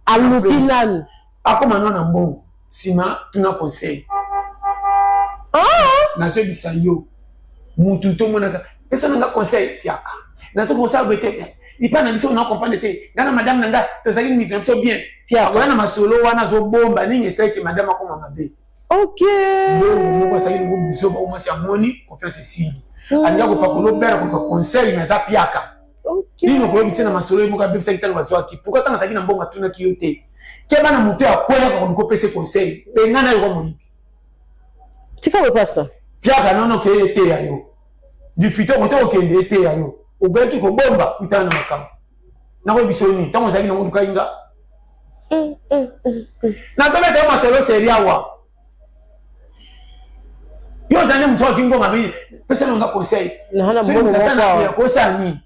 alukinani akomanda na mbongo sima tuna conseil nazo bisa yo mutu to monaka pesa nga conseil piaka nazo conseil bete ipa na biso na comprendre te ngana madame nanga tozali ni biso bien piaka na masolo wana zo bomba ningi sai que madame akoma mabe bon mo sai ngo biso ba umasi amoni confiance sili anja ko pakolo pera ko conseil na za piaka nino ko bisa na masolo mo ka bibisa kitana bazo aki pourquoi tana saki na mbonga tuna kiyote ke bana mutu akoya ko pese conseil pengana yo ko moyibi tika we pasta piaka nono ke ete ya yo du fito ko to ke ete ya yo obeki ko bomba utana makam na ko biso ni tamo saki na mo dukainga na tebe te masolo seria wa yo zane mto jingo mabi pesa nga conseil na hana mbongo ko sani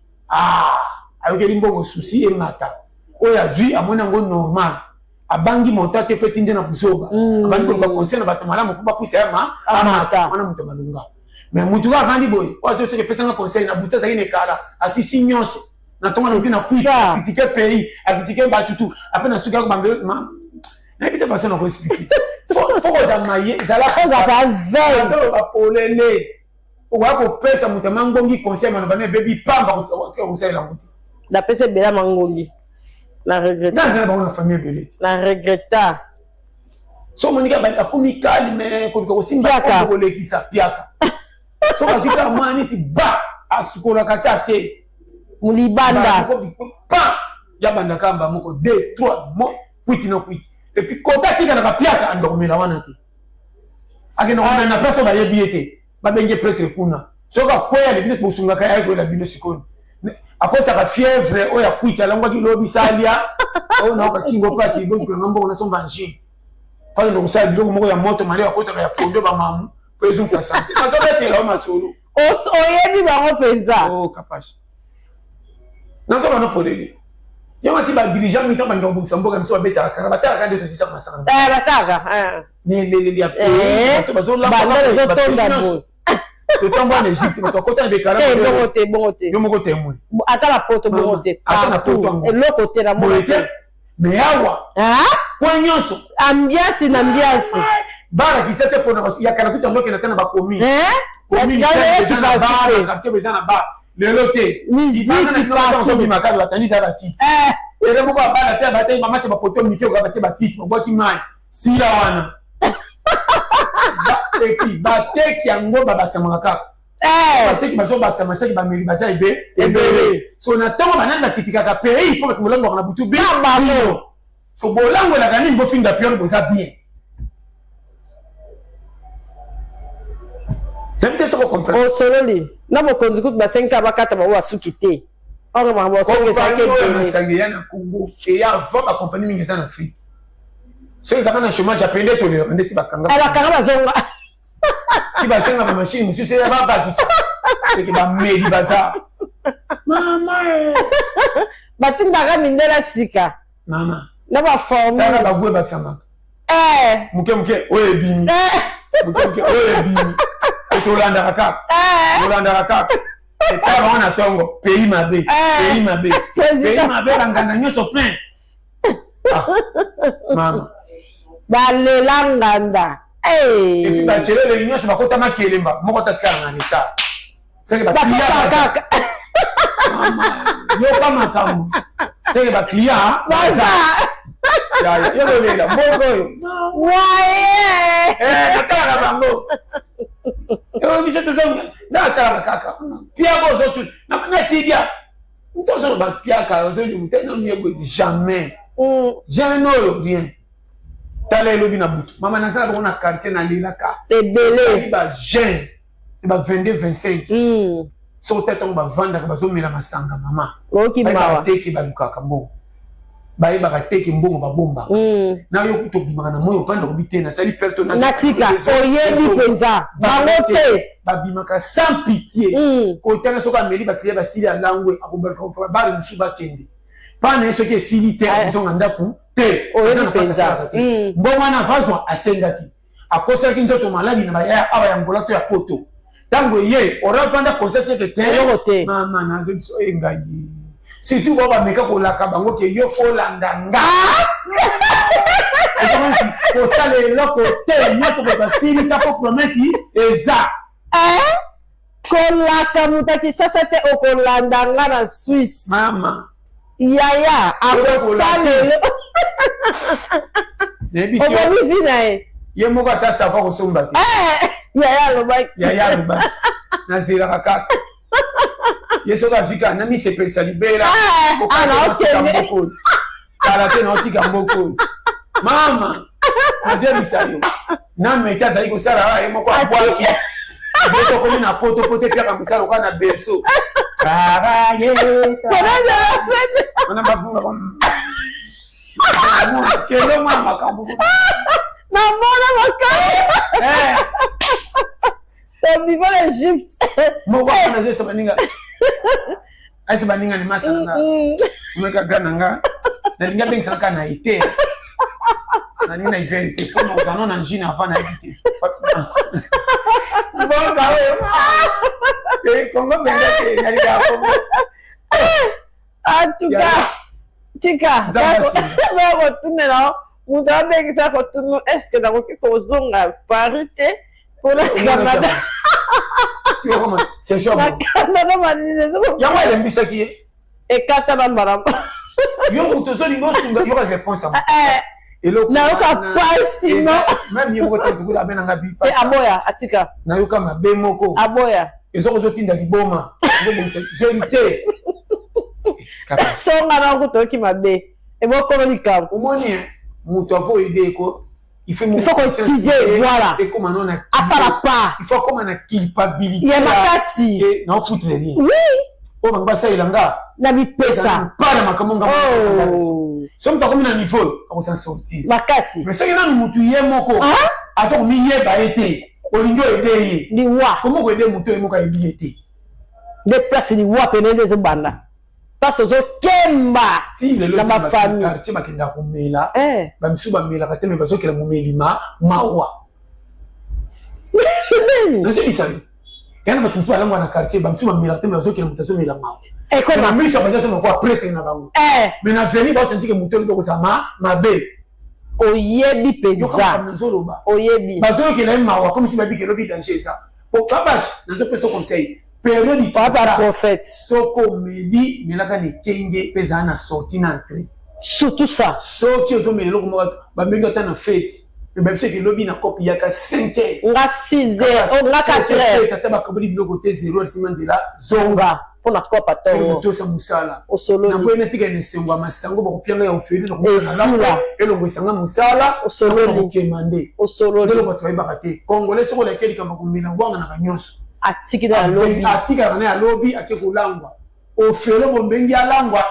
ayoke lingo souci e mata oya zui amona ngo normal abangi monta te petinde na busoba abangi ko conseil na batamala mo ba puisa ma amata wana mto malunga mais mutu va vandi boy wazo se pesa nga conseil na buta zaki ne kala asisi nyonso na tonga na kuita critiquer pays a critiquer batutu apena suka ko bambe na bita pasa na ko expliquer faut za maye za la za ba veille za ba polele wako pesa mutama ngongi conseil mana bane baby pamba ko conseil la mutu la pesa bela mangongi na regretta dans une famille belete na regretta so monika ba akumi calme ko simba ko lekisa piaka so bazika mani si ba asukola katate mulibanda pa ya banda kamba moko 2 3 mo kwiti no kwiti et puis kota kika na piaka andormela wana te akena wana na personne ba yebiete ba benge prêtre kuna soka koya le bine kusunga kaya ko la bino sikoni akosa ka fièvre o ya kwita langwa ki lobi salia o na ka kingo pasi bon ko ngombo na somba nji Pas de ça, du coup, moi, moto, malé, à côté, il y a pour deux, maman, présumé sa santé. Ça va être là, ma solo. Oyebi bango penza. Oh, capable. Non, ça va nous pour lui. Il y a un petit dirigeant, mais quand on a un Luxembourg, comme ça, on va mettre à la carte, à la carte de ça, ma santé. Bataka. Les les autant en Égypte, mais ton côté des caractères. Bon, yo mon côté moi. Ata la poto bon côté. Ata la poto. Et l'autre côté la moi. Mais awa. Kwa nyonso. Ambiance na ambiance. Bara qui c'est pour nous. Il y a caractère donc qui na ba komi. Komi ni c'est na ba, quartier besoin na ba. Le loté. Musique qui passe sur ma carte la tani dara ki. Et le moko ba la terre ba maman tu ba poto miki ko ba ti ba kit, ba ki mai. Si la wana. Bateki yango babatisama kaka bateki bazobatisama seki bameli baza ebele so na ntango banani bakitikaka pays mpo bato bolangwaka na butu bino so bolangwelaka nini bofinga piano boza bien yabi te soko comprendre osololi na bokonzi kutu basengi bakata bango basuki te masange ya na Congo eya avant bacompagnie mingi eza na Afrique so ezaka na chômage apende tolera ndesi bakanga bazonga qui va faire la machine, monsieur, c'est là-bas, c'est que ma mère, baza. Maman, batindaka mindela sika. Maman, na ba forme. Na ba boué baksama. Muke, oye bimi. Muke, oye bimi. Et Olanda raka. Olanda raka. Et pas on a tongo, pays mabé. Pays mabé. Pays mabé, l'angana nyoso plein. Maman. Balela nganda. Et puis bah tu les réunions sur ma côte à ma kélemba, mon côté de en état. C'est que bah client. Yo pas ma cam. C'est que bah client. Baza. Ya yo là, bon ouais. Kaka bango. Yo mi c'est tout ça. Na kaka kaka. Pia bozo tout. Na tibia. Tout ça bah pia kaka, zo du t'es non jamais. Jamais rien. Tala elobi na butu mama nasala ko na quartier na lilaka ebele ba jeune ba 22 25 so tete on ba vanda ka bazo mela masanga mama oki ba teki ba lukaka mbongo ba yeba ka teki mbongo ba bomba na yo kuto bimaka na moyo vanda ko bitena sali personnage natika oyebi penza bangote ba bimaka sans pitié ko tena so ka meli ba kriya ba sili alangwe akoberka ba ri musuba kende pana ce qui est silité ils ont ndaku te oyebi penza mbongo na vazo asengaki akosaki nzoto maladi na baya aba ya ngola to ya poto tango ye ora vanda conseil que te mama na zo biso engayi surtout baba meka ko laka bango ke yo fo landanga ko sale loko te nyoto ko sili sa ko promesse eza ko laka mutaki sasa te okolandanga na Suisse mama yaya akosale okomi vina ye moko ata savoir kosomba te yaya alobaki nazela kaka ye soki afika na misepelisa libela kala te naotika mboko mama nazebisa yo na meti azali kosala ye moko abwaki botokomi na poto po te piaka mosala okaa na berso wana babunga kelo mwa makambo namona makambo viva l'Égypte moko na zeso baninga aise baninga ni masa nga mweka gana nga na linga bengisa ka na ite na nina iverite pour nous en on engine avant na ite bon ka we Congo benga ke na liga ko en tout cas tika ba tunela muda bengisa ko tunu est-ce que nakoki kozonga parité pour la Canada yo comment question Canada manine zo ya moi lembisa ki e kata bambara yo mutozo lingo sunga yo réponse na yoka pasi no même yo ko te kula bena ngabi pasi aboya atika na yoka mabe moko aboya ezo kozotinda liboma ngo bonse vérité songa na kutoki mabe e bokolo likabo omoni muto avo idée ko il faut considérer voilà et comment on a à ça la part il faut comme on a culpabilité il y a makasi non foutre rien oui o banga sa ilanga na bipesa para makamonga so mta comme na niveau on s'en sortir makasi mais soki nanu mutu ye moko aso ko miyeba ete olingo ede ni wa comment ko ede mutu moko ayebi ete de place ni wa penende zo banda parce zo kemba na ma famille quartier bakenda komela ba misu ba mela kateme bazokela momelima mawa nase bisali yana batu msu alangwa na quartier ba misu ba mela kateme bazokela mutaso mela mawa et comme na misu bajaso na kwa prêtre na bango mais na veni ba senti que mutu ndo sama mabe oyebi penza oyebi bazokela mawa comme si babi ke lobi danger ça o papache nazo peso conseil période papa prophète soko medi melaka ni kenge pesa na sortie na entrée surtout ça soki ozo melelo ko ba mengo ta na fête et même c'est que lobi na copie ya ka 5h nga 6h nga 4h tata ba kabuli biloko te 0 simandela zonga pour la copa to to sa musala o solo na boye netika ne sengwa masango ba kopianga ya ofeli na ko elongo isanga musala o solo kemande o solo de lo to ba kate congolais soko la keli kama kumina wanga na kanyoso atikira lobi atikira na lobi akekulangwa ofelo bombengi alangwa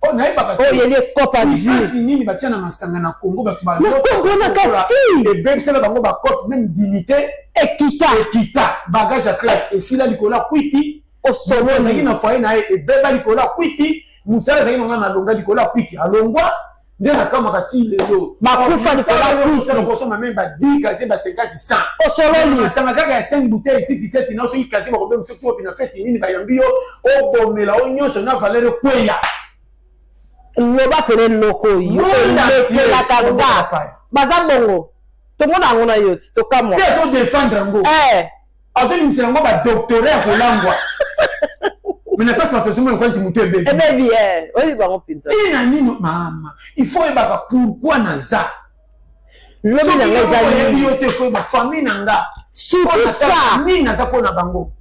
o na ibaka o yele copa zi nini batiana masanga na Congo ba ba Congo na kati et même ça bango ba cote même dignité ekita bagage à classe et si la likola kwiti o solo zaki na foyer na e beba likola kwiti musala zaki na longa likola kwiti alongwa nde na kama kati lelo makufa likola kwiti ça ko soma même ba 10 kasi ba 50 100 o solo ni masanga kaka ya 5 bouteilles 6 7 na so kasi ba ko bem sokti opina fete nini ba yambio o bomela o nyoso na valeur kweya loba pele loko yo la kanga baza bongo to mona ngona yoti to kamo te so défendre ngo azo ni msilango ba doctorat ko langwa mina pas fa tosumo ko nti mutu ebe ebebi oyi ba ngopinza ina nino mama il faut ebaka pourquoi naza lobi na ngeza ni yote ko ba famille nanga surtout ça ni naza ko na bango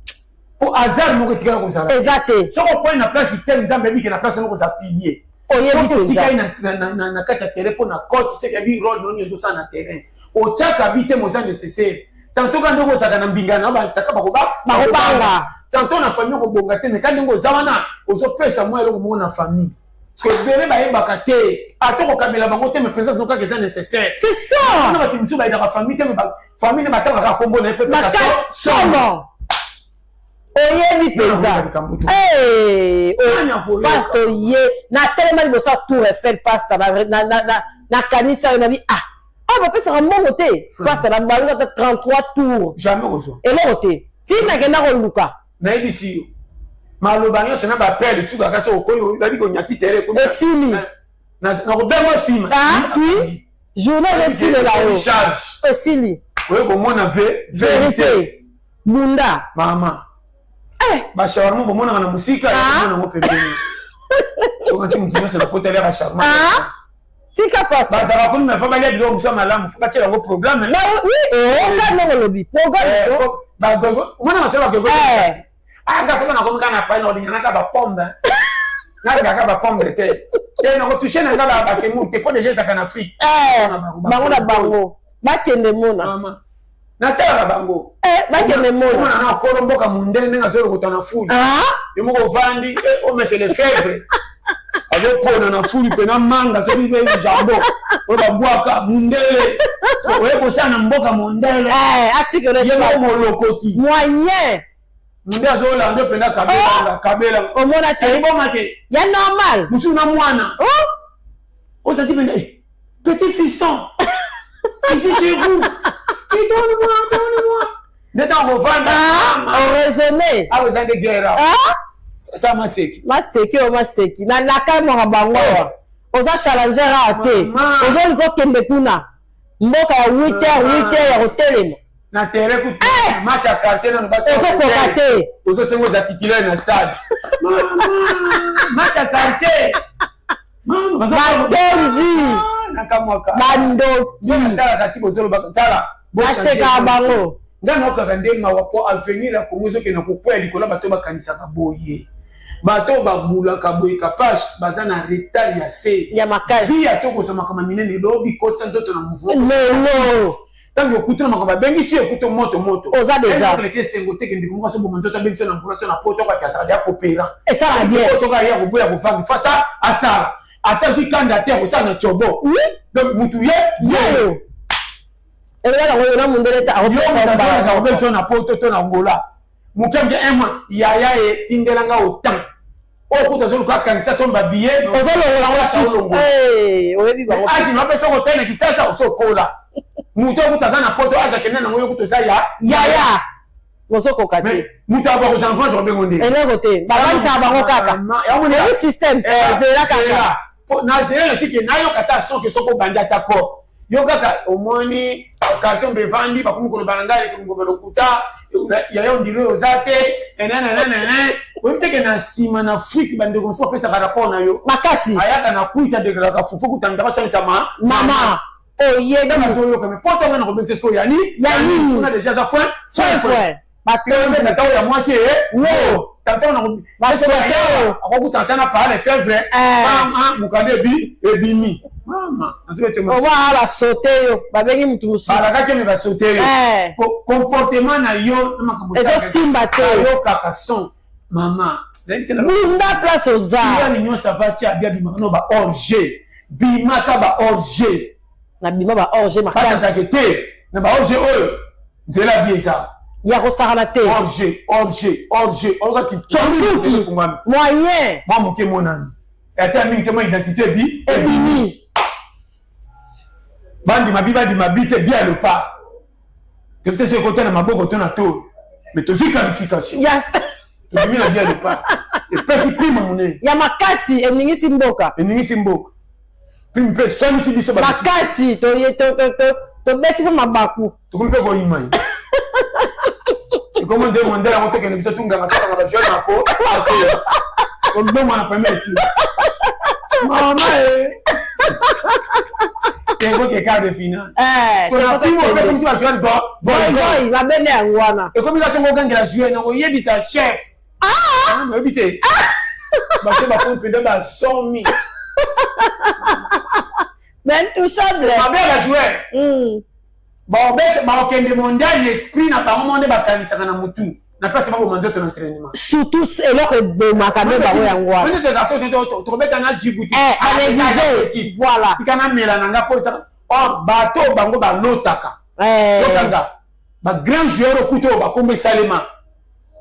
po hasard moko tikala ko sala exact soko point na place tel nzambe biki na place moko za pilier oyebi na kati ya terrain pour na cote c'est que bi rôle non yezo ça na terrain o chaka bite moza nécessaire tantôt quand ndoko zaka na mbingana ba taka ba ko banga tantôt na famille ko bonga te ne quand ndoko zawana ozo pesa moi eloko mo na famille parce que bere ba yeba kate atoko kamela bango te mais présence no ka c'est nécessaire c'est ça na ba timsu ba ida famille te mais ba famille ne ba taka ka kombo na pe ça somo oyebi penza pastor ye na telema liboso tour Eiffel pastor na kanisa yo na bi bapesaka mbongo te pastor na balunga ta 33 tours jamais kozwa eloko te tina kenda koluka nayebisi yo maloba nyonso na bapele suka kasi okoyi babi konyaki tere esili nakobengo nsima oui journal esilela yo esili oye komona vérité bunda mama bashawarma bomonaka na musika omonango pembeni okati mutu nyonso nakotali ya bashawarma tika pasta bazala kuni mefa balia biloko mosu ya malamu fo batiela yango programme nongo lobi omona masolo bakeko ngasoka nakomika na pai na olinganaka bapombe nalingaka bapombe te te nakotouche na nga basemur te po deja ezaka na afrique bango na bango bakende mona natalaka bango bakende mona na okolo mboka mundele ndenge azolokota na fuli yo moko ovandi omese le fèvre azopona na fuli mpe na manga soki mpe jambo oyo babwaka mundele oye kosala na mboka mundele yeko molokoti moyen munde azolanda mpena kabelanga omona te eboma te ya normal mosusu na mwana ozati mpena petit fiston ici chez vous donne-moi ndeta kovanda oraisonné awa eza nde guerre sa maseki maseki na nakamwaka bango oza challenger awa te ozolika okende kuna mboka ya 8h ya kotelema na terrain kutu match ya quartier nano okokoka te ozosenga oza titulaire na stade match ya quartier bandondi nakamwaka bandoki talaka ti bozolobaka tala basekaka bango nga naokaka ndenge mawa po avenir ya kongo ezokende kokwea likolo bato bakanisaka boye bato babulaka boye kapashe baza na retard ya se ya makasi vi ya to kozwa makambo minene elobi kotisa nzoto na mouvement lelo tant que kutu na makamba bengi si kutu moto oza déjà le ke sengote ke ndiko so bomando ta bengi so na mpona to na poto kwa kiasa ya coopérant et ça va bien so ka ya ko boya ko fami fa ça asala ata si candidature ça na chobo oui donc mutu ye et là on a mon délai à refaire ça na poto to na ngola mukenge ema yaya e tindelanga autant okuta zo ka kanisa so ba billet ozolongola oyebi bango aji no pesa ko tene kisasa osokola muto okuta na poto aja kenena na ngoyo kutoza yaya ozokoka te muto aba ko jango jo bengonde eloko te babanta bango kaka ya mo le système zera kaka na zera sike nayo kata so ke soko banja ta ko yo kaka omoni karton be vandi ba kumukolo banangale kumukolo kuta ya yo ndiro ozate enene wemteke na sima na Afrique bande ko so pesa rapport na yo makasi ayaka na kuita de la fufu kutanga ba so sama mama oye kama so yo kama poto ngana ko bense so yani kuna déjà ça fin batembe na tawo ya mwasi wo tata na ko baso ko tata na parler faire vrai mukande ebimi mama azobete mo ba sauter yo babengi mutu musu balaka ke me ba sauter yo comportement na yo na makambo ça simba te yo kaka son mama bunda place aux arts ya nyonso avati abia bimano ba orge bimaka ba orge na bima ba orge makasi te na ba orge oyo nzela bien ça ya kosakana te orge oka ki chombi fungami moyen ba moke monani ata mingi te mo identité bi ebini bandi mabi te bien le pas te peut-être ce côté na maboko to na to mais to zi qualification yes to mi na bien le pas et pesi prime monnaie ya makasi eningisi mboka prime pe somi si biso ba makasi to beti po mabaku to ko pe ko imai comment dire mon dela moto ke biso tunga ngata ba jeune ako ko ndo mwana premier tour mama Tengo que quedar de final. Kwa timu kwa timu wa joueur boy va bene angwana. Et comme il a son gang la jouer no yebi sa chef. Mais éviter. Ba se ba ko pede ba 100 000. Ben touchable. Ba bien la jouer. Ba okende mondial l'esprit na ba monde ba kanisa na mutu. Na pas sema bomanzo ton entraînement. Surtout eloko de makabe ba yangwa. On était à ça to mettre na Djibouti. Allez, voilà. Tikana mela nanga po ça. Or bato bango ba lotaka. Lotanga. Ba grand joueur okuto ba kombe salema.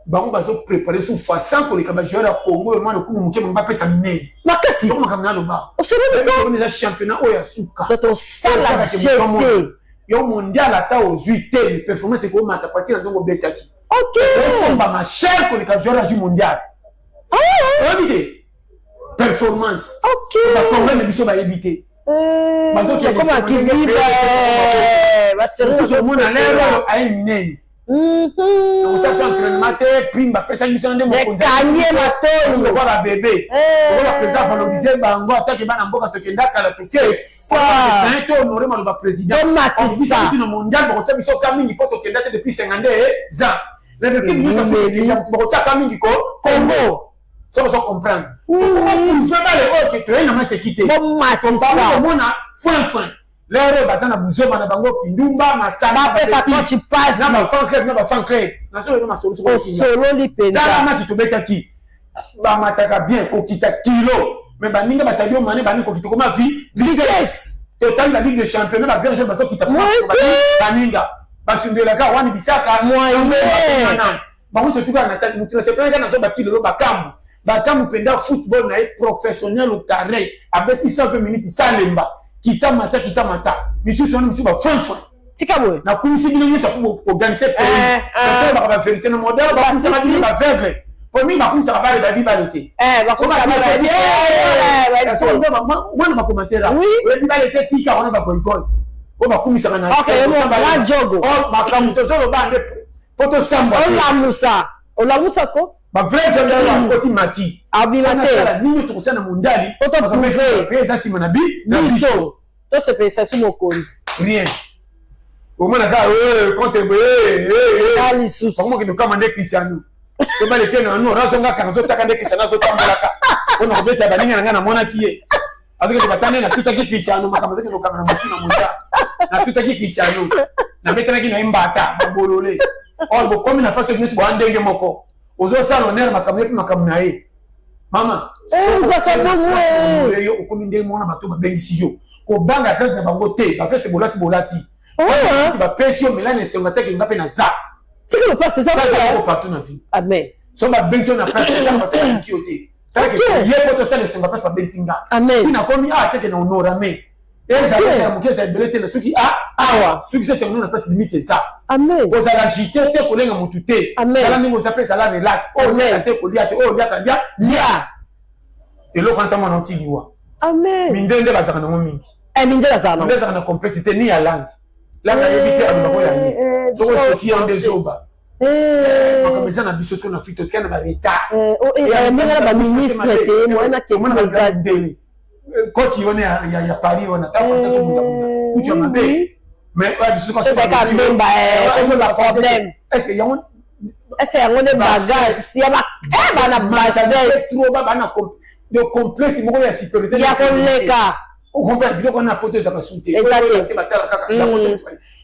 Bango ba so préparer sous façon ko les ba joueur Congo et moi le coup muke ba pesa minene. Makasi. Comme makamna lo ba. O solo ko les championnat o ya suka. To sala jeté. Yo mondial ata aux 8 performance ko mata partir na ndongo betaki. OK. On va ma chère qu'on est joueur du mondial. Éviter performance. OK. On va convaincre biso ba éviter. Bazo ki comment qui vit va servir sur mon alerte à éliminer. Donc ça c'est entraînement prime ba pesa mission de mon konza. Kanye mato on va bébé. On va président valoriser bango attaque bana mboka tokenda kala to. C'est ça. Un to honorer ma président. On dit ça dans mondial ba ko biso kamini ko tokenda depuis 50 ans. Mais depuis que nous avons fait des Congo, ça va se comprendre. Il faut pas les autres qui ont une sécurité. Bon, fin. L'heure basée na buzoma na bango kindumba masaba pesa quand tu passes na ba fan club na solo na solution solo li penda dans match to betaki ba mataka bien ko kita kilo mais ba ninga ba sadio mané ba niko kitoko ma vitesse total la ligue des champions ba bien jouer ba so kita ba ninga basundela ka wani bisaka moyen bango surtout quand na mutu se pena na so ba kilo ba kambu penda football na professionnel au carré avec 120 minutes salemba kita mata bisu sonu bisu ba fonfon tika boy na kumisi bino so pour organiser pour ba vérité no modèle ba kumisa ba verbe pour mi ba kumisa ba ba bibalité ba kumisa ba commentaire oui bibalité tika on ba boycott o ba kumisa na ba jogo o ba kamuto solo ba nde poto samba o la musa ko ba vrai zamba ko ti maki abimate nini to kusana mundali poto prouver pesa simana bi na biso to se pesa sumo konzi rien au moins là compte ali sous comment que nous commander Cristiano c'est pas les que nous razonga kanzo taka ndeki sana zo tambolaka on obeta baninga ngana mona kiye Avec les batailles, na tout à qui Cristiano, ma camarade, nos camarades, na tout à qui Cristiano, na mettre qui na imbata, bololé. Or, comme il n'a pas ce minute pour un dengue moko. Aux autres salonnaires, ma camarade, ma camarade. Maman. Ça fait bon, ouais. Au comité, mon amateur, ma belle yo. Au banc à tête de ma beauté, ma fête, c'est bolati. Tu vas pêcher, mais là, les sénateurs qui n'ont pas na ça. Tu que le passe, c'est ça. Ça, partout dans la vie. Amen. So ma benzo na place na mataka kiote. Tant que yé poto ça ne se va pas benzinga. Amen. Qui n'a commis c'est que na honora mais. Et ça va muke ça belete le suki awa. Suki c'est nous na pas limite ça. Amen. Ko za la jité te ko lenga mutute. Ça ningo ça ça la relax. Oh na te ko liate oh liata dia. Et lo quand on anti liwa. Amen. Mindende ba zaka na mingi. Minde la zana. Mindende zaka na complexité ni ya langue. Là na éviter à ba ko ya ni. So ko se fier des oba. Comme ça, on a vu ce qu'on a fait tout le temps dans l'État. Et la ministre était, moi, quand il y a Paris, on a fait ça sur le où tu as mais c'est quand c'est quand même un problème. Est-ce qu'il y a un bagage? Il y a un bagage. De complexe, il y a sécurité. Il y a un cas. On comprend bien qu'on a porté ça sous-té.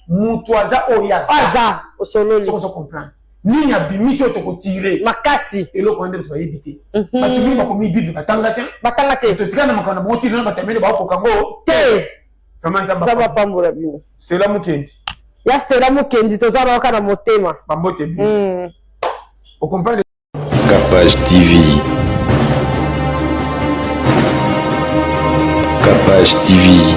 Mutuaza oyasa. Aza, au solo. Ça, on comprend. Ni ya bimisho to ko tirer. Makasi. Et le condamné to éviter. Ba tumi ba ko mi bible batanga te. Batanga te. To tika na makana mo ti na batamene ba ko kango. Te. Comment ça ba pambura bino. C'est là mukendi. Ya stera mukendi to zara kana motema. Bambote bi. On comprend. Capage TV. Capage TV.